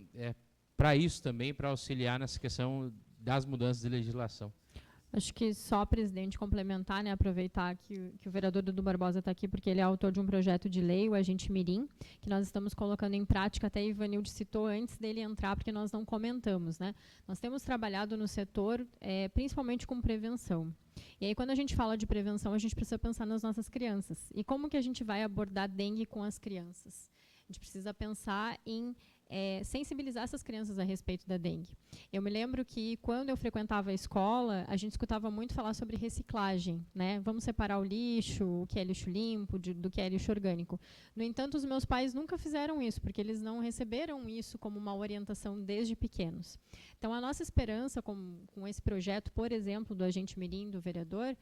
para isso também, para auxiliar nessa questão das mudanças de legislação. Acho que só, presidente, complementar, né, aproveitar que o vereador Dudu Barbosa está aqui, porque ele é autor de um projeto de lei, o Agente Mirim, que nós estamos colocando em prática, até Ivanilde citou antes dele entrar, porque nós não comentamos, né? Nós temos trabalhado no setor, principalmente com prevenção. E aí, quando a gente fala de prevenção, a gente precisa pensar nas nossas crianças. E como que a gente vai abordar dengue com as crianças? A gente precisa pensar em sensibilizar essas crianças a respeito da dengue. Eu me lembro que, quando eu frequentava a escola, a gente escutava muito falar sobre reciclagem, né? Vamos separar o lixo, o que é lixo limpo, do que é lixo orgânico. No entanto, os meus pais nunca fizeram isso, porque eles não receberam isso como uma orientação desde pequenos. Então, a nossa esperança com esse projeto, por exemplo, do Agente Mirim, do vereador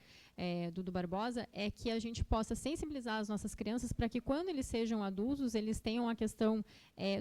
Dudu Barbosa, é que a gente possa sensibilizar as nossas crianças para que, quando eles sejam adultos, eles tenham a questão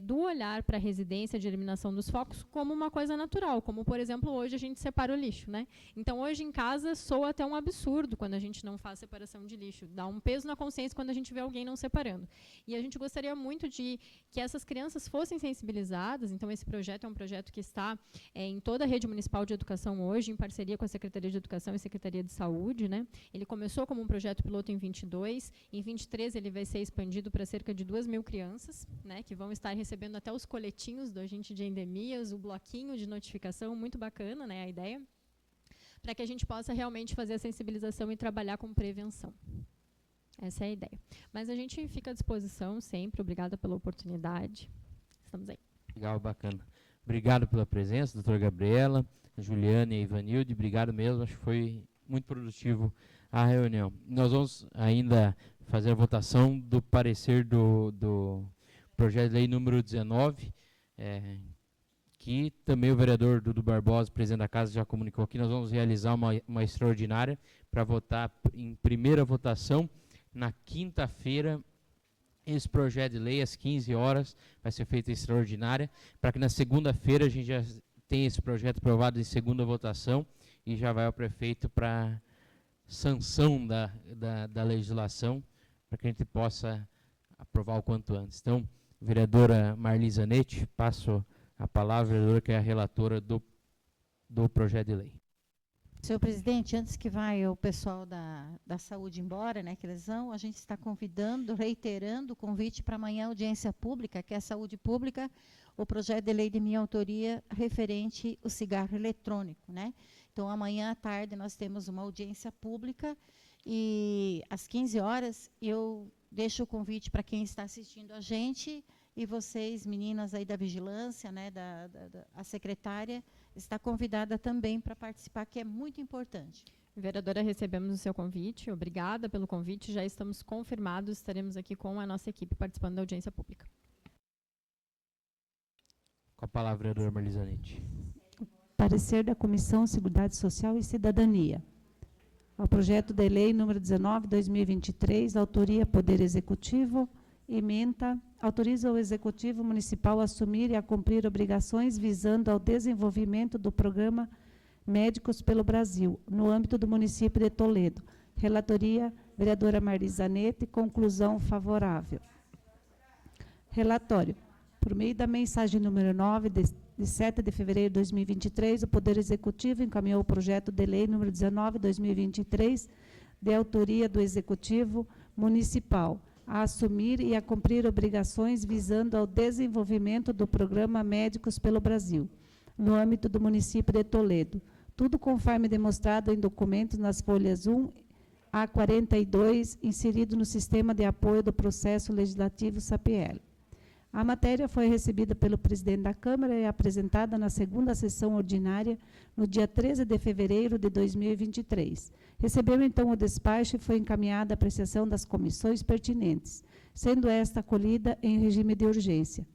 do olhar para a residência de eliminação dos focos como uma coisa natural, como, por exemplo, hoje a gente separa o lixo, né? Então, hoje em casa soa até um absurdo quando a gente não faz separação de lixo, dá um peso na consciência quando a gente vê alguém não separando. E a gente gostaria muito de que essas crianças fossem sensibilizadas. Então, esse projeto é um projeto que está em toda a rede municipal de educação hoje, em parceria com a Secretaria de Educação e Secretaria de Saúde, né? Ele começou como um projeto piloto em 22, em 23 ele vai ser expandido para cerca de 2.000 crianças, né, que vão estar recebendo até os coletinhos do agente de endemias, o bloquinho de notificação, muito bacana, né, a ideia, para que a gente possa realmente fazer a sensibilização e trabalhar com prevenção. Essa é a ideia. Mas a gente fica à disposição sempre, obrigada pela oportunidade. Estamos aí. Legal, bacana. Obrigado pela presença, doutora Gabriela, Juliana e Ivanilde, obrigado mesmo, acho que foi muito produtivo a reunião. Nós vamos ainda fazer a votação do parecer do projeto de lei número 19, que também o vereador Dudu Barbosa, presidente da casa, já comunicou aqui. Nós vamos realizar uma extraordinária para votar em primeira votação na quinta-feira. Esse projeto de lei, às 15 horas, vai ser feita extraordinária, para que na segunda-feira a gente já tenha esse projeto aprovado em segunda votação e já vai ao prefeito para sanção da legislação, para que a gente possa aprovar o quanto antes. Então, vereadora Marli Zanetti, passo a palavra, vereadora, que é a relatora do projeto de lei. Senhor presidente, antes que vai o pessoal da saúde embora, né, que eles vão, a gente está convidando, reiterando o convite para amanhã audiência pública, que é a saúde pública, o projeto de lei de minha autoria referente ao cigarro eletrônico, né? Então, amanhã à tarde nós temos uma audiência pública e às 15 horas eu deixo o convite para quem está assistindo a gente e vocês, meninas aí da vigilância, né, a secretária, está convidada também para participar, que é muito importante. Vereadora, recebemos o seu convite, obrigada pelo convite, já estamos confirmados, estaremos aqui com a nossa equipe participando da audiência pública. Com a palavra, vereadora Marli Zanetti. Parecer da Comissão Seguridade Social e Cidadania. Ao projeto de lei número 19/2023, autoria Poder Executivo, ementa, autoriza o Executivo Municipal a assumir e a cumprir obrigações visando ao desenvolvimento do programa Médicos pelo Brasil, no âmbito do município de Toledo. Relatoria, vereadora Marli Zanetti, conclusão favorável. Relatório. Por meio da mensagem número 9, de 7 de fevereiro de 2023, o Poder Executivo encaminhou o projeto de lei número 19/2023, de autoria do Executivo Municipal, a assumir e a cumprir obrigações visando ao desenvolvimento do programa Médicos pelo Brasil, no âmbito do município de Toledo. Tudo conforme demonstrado em documentos nas folhas 1 a 42, inserido no Sistema de Apoio do Processo Legislativo SAPL. A matéria foi recebida pelo presidente da Câmara e apresentada na segunda sessão ordinária, no dia 13 de fevereiro de 2023. Recebeu, então, o despacho e foi encaminhada à apreciação das comissões pertinentes, sendo esta acolhida em regime de urgência.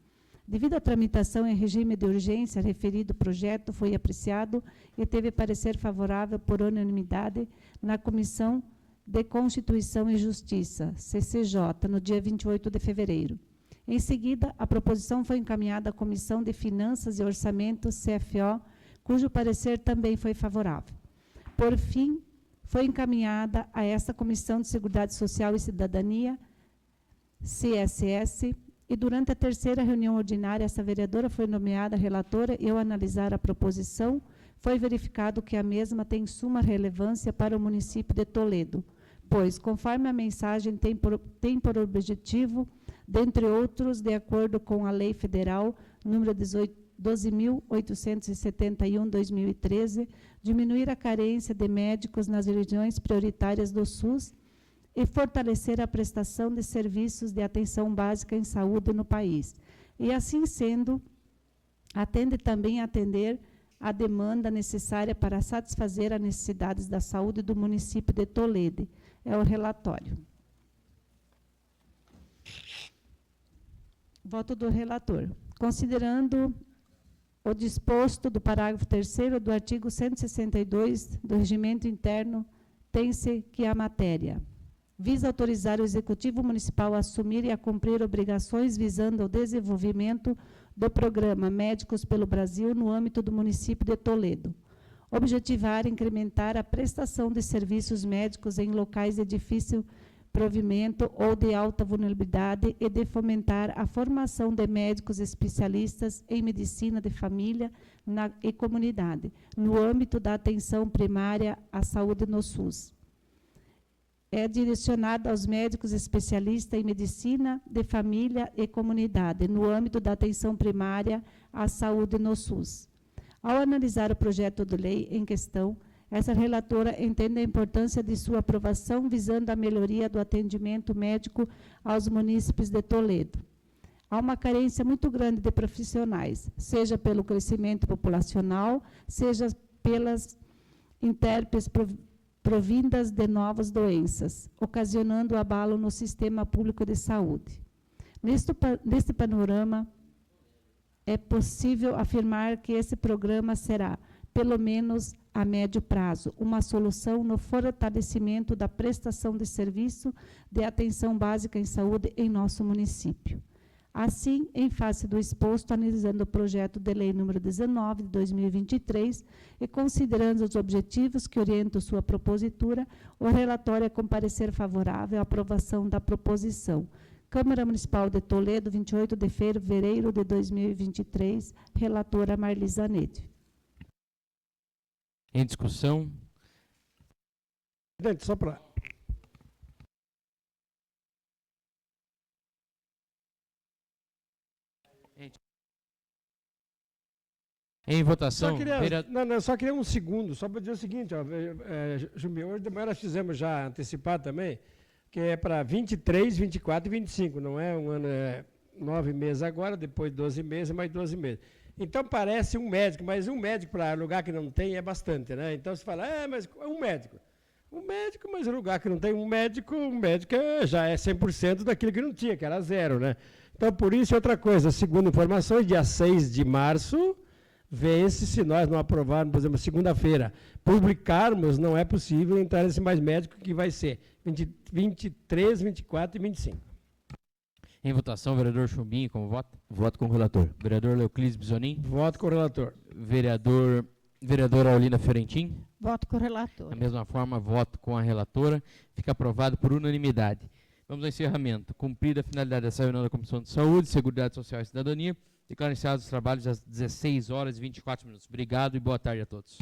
Devido à tramitação em regime de urgência, referido projeto foi apreciado e teve parecer favorável por unanimidade na Comissão de Constituição e Justiça, CCJ, no dia 28 de fevereiro. Em seguida, a proposição foi encaminhada à Comissão de Finanças e Orçamento, CFO, cujo parecer também foi favorável. Por fim, foi encaminhada a esta Comissão de Seguridade Social e Cidadania, CSS, e durante a terceira reunião ordinária, essa vereadora foi nomeada relatora e, ao analisar a proposição, foi verificado que a mesma tem suma relevância para o município de Toledo, pois, conforme a mensagem, tem por objetivo, dentre outros, de acordo com a Lei Federal número 12.871/2013, diminuir a carência de médicos nas regiões prioritárias do SUS e fortalecer a prestação de serviços de atenção básica em saúde no país. E, assim sendo, atender a demanda necessária para satisfazer as necessidades da saúde do município de Toledo. É o relatório. Voto do relator. Considerando o disposto do parágrafo 3º do artigo 162 do Regimento Interno, tem-se que a matéria visa autorizar o Executivo Municipal a assumir e a cumprir obrigações visando ao desenvolvimento do programa Médicos pelo Brasil no âmbito do município de Toledo. Objetivar incrementar a prestação de serviços médicos em locais de difícil provimento ou de alta vulnerabilidade e de fomentar a formação de médicos especialistas em medicina de família e comunidade, no âmbito da atenção primária à saúde no SUS. É direcionada aos médicos especialistas em medicina de família e comunidade, no âmbito da atenção primária à saúde no SUS. Ao analisar o projeto de lei em questão, essa relatora entende a importância de sua aprovação visando a melhoria do atendimento médico aos munícipes de Toledo. Há uma carência muito grande de profissionais, seja pelo crescimento populacional, seja pelas intérpretes provindas de novas doenças, ocasionando abalo no sistema público de saúde. Neste panorama, é possível afirmar que esse programa será, pelo menos a médio prazo, uma solução no fortalecimento da prestação de serviço de atenção básica em saúde em nosso município. Assim, em face do exposto, analisando o projeto de lei número 19 de 2023 e considerando os objetivos que orientam sua propositura, o relatório é com parecer favorável à aprovação da proposição. Câmara Municipal de Toledo, 28 de fevereiro de 2023, relatora Marli Zanetti. Em discussão. Presidente, só para... Em votação. Só queria um segundo, só para dizer o seguinte, Jumbi, hoje de manhã nós fizemos já antecipado também, que é para 23, 24 e 25, não é um ano, 9 meses agora, depois 12 meses, mais 12 meses. Então parece um médico, mas um médico para lugar que não tem é bastante, né? Então você fala, mas é um médico. Um médico, mas no lugar que não tem um médico já é 100% daquilo que não tinha, que era 0, né? Então por isso, outra coisa, segundo informações, dia 6 de março, vence, se nós não aprovarmos, por exemplo, segunda-feira, publicarmos, não é possível entrar nesse mais médico, que vai ser 23, 24 e 25. Em votação, vereador Chumbinho, como voto? Voto com o relator. Vereador Leoclides Bisonin? Voto com o relator. Vereadora Aulina Fiorentin? Voto com o relator. Da mesma forma, voto com a relatora. Fica aprovado por unanimidade. Vamos ao encerramento. Cumprida a finalidade dessa reunião da Comissão de Saúde, Seguridade Social e Cidadania, declaro encerrados os trabalhos às 16 horas e 24 minutos. Obrigado e boa tarde a todos.